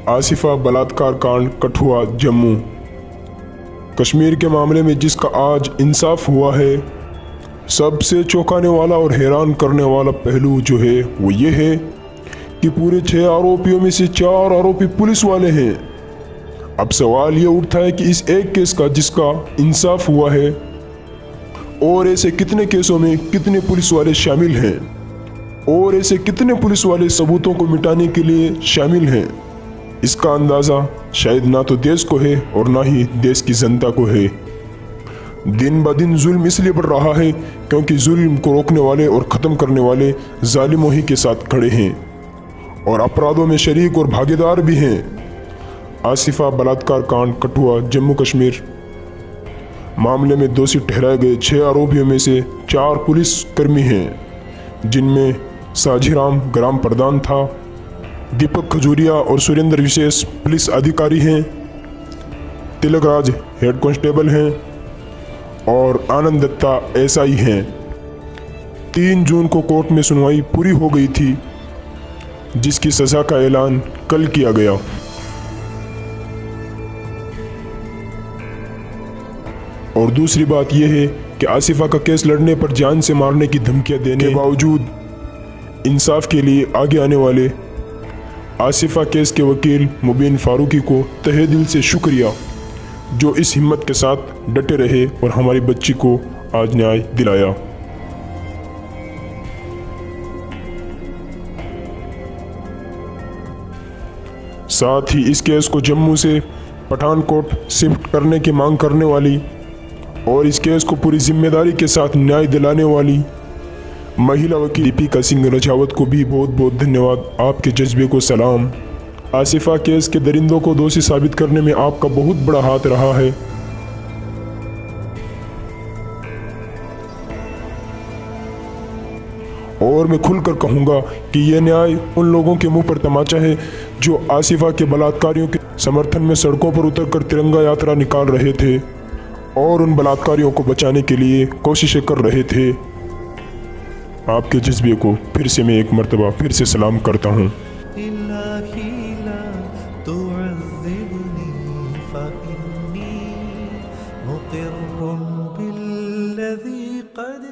आसिफा बलात्कार कांड कठुआ जम्मू कश्मीर के मामले में जिसका आज इंसाफ हुआ है, सबसे चौंकाने वाला और हैरान करने वाला पहलू जो है वो ये है कि पूरे 6 आरोपियों में से 4 आरोपी पुलिस वाले हैं। अब सवाल ये उठता है कि इस एक केस का जिसका इंसाफ हुआ है और ऐसे कितने केसों में कितने पुलिस वाले शामिल हैं और ऐसे कितने पुलिस वाले सबूतों को मिटाने के लिए शामिल हैं। इसका अंदाज़ा शायद ना तो देश को है और ना ही देश की जनता को है। दिन ब दिन जुल्म इसलिए बढ़ रहा है क्योंकि जुल्म को रोकने वाले और ख़त्म करने वाले जालिमों ही के साथ खड़े हैं और अपराधों में शरीक और भागीदार भी हैं। आसिफा बलात्कार कांड कठुआ जम्मू कश्मीर मामले में दोषी ठहराए गए 6 आरोपियों में से 4 पुलिस कर्मी हैं, जिनमें साझीराम ग्राम प्रधान था, दीपक खजूरिया और सुरेंद्र विशेष पुलिस अधिकारी हैं, तिलकराज हेड कांस्टेबल हैं और आनंद दत्ता एसआई हैं। 3 जून को कोर्ट में सुनवाई पूरी हो गई थी, जिसकी सज़ा का ऐलान कल किया गया। और दूसरी बात यह है कि आसिफा का केस लड़ने पर जान से मारने की धमकियां देने के बावजूद इंसाफ के लिए आगे आने वाले आसिफा केस के वकील मुबीन फारूकी को तहे दिल से शुक्रिया, जो इस हिम्मत के साथ डटे रहे और हमारी बच्ची को आज न्याय दिलाया। साथ ही इस केस को जम्मू से पठानकोट शिफ्ट करने की मांग करने वाली और इस केस को पूरी जिम्मेदारी के साथ न्याय दिलाने वाली महिला वकील दीपिका सिंह रजावत को भी बहुत बहुत धन्यवाद। आपके जज्बे को सलाम। आसिफा केस के दरिंदों को दोषी साबित करने में आपका बहुत बड़ा हाथ रहा है। और मैं खुलकर कहूँगा कि यह न्याय उन लोगों के मुंह पर तमाचा है जो आसिफा के बलात्कारियों के समर्थन में सड़कों पर उतरकर तिरंगा यात्रा निकाल रहे थे और उन बलात्कारियों को बचाने के लिए कोशिशें कर रहे थे। आपके जज्बे को फिर से मैं एक मर्तबा फिर से सलाम करता हूँ। मुक़िर्रुन बिल्लज़ी क़द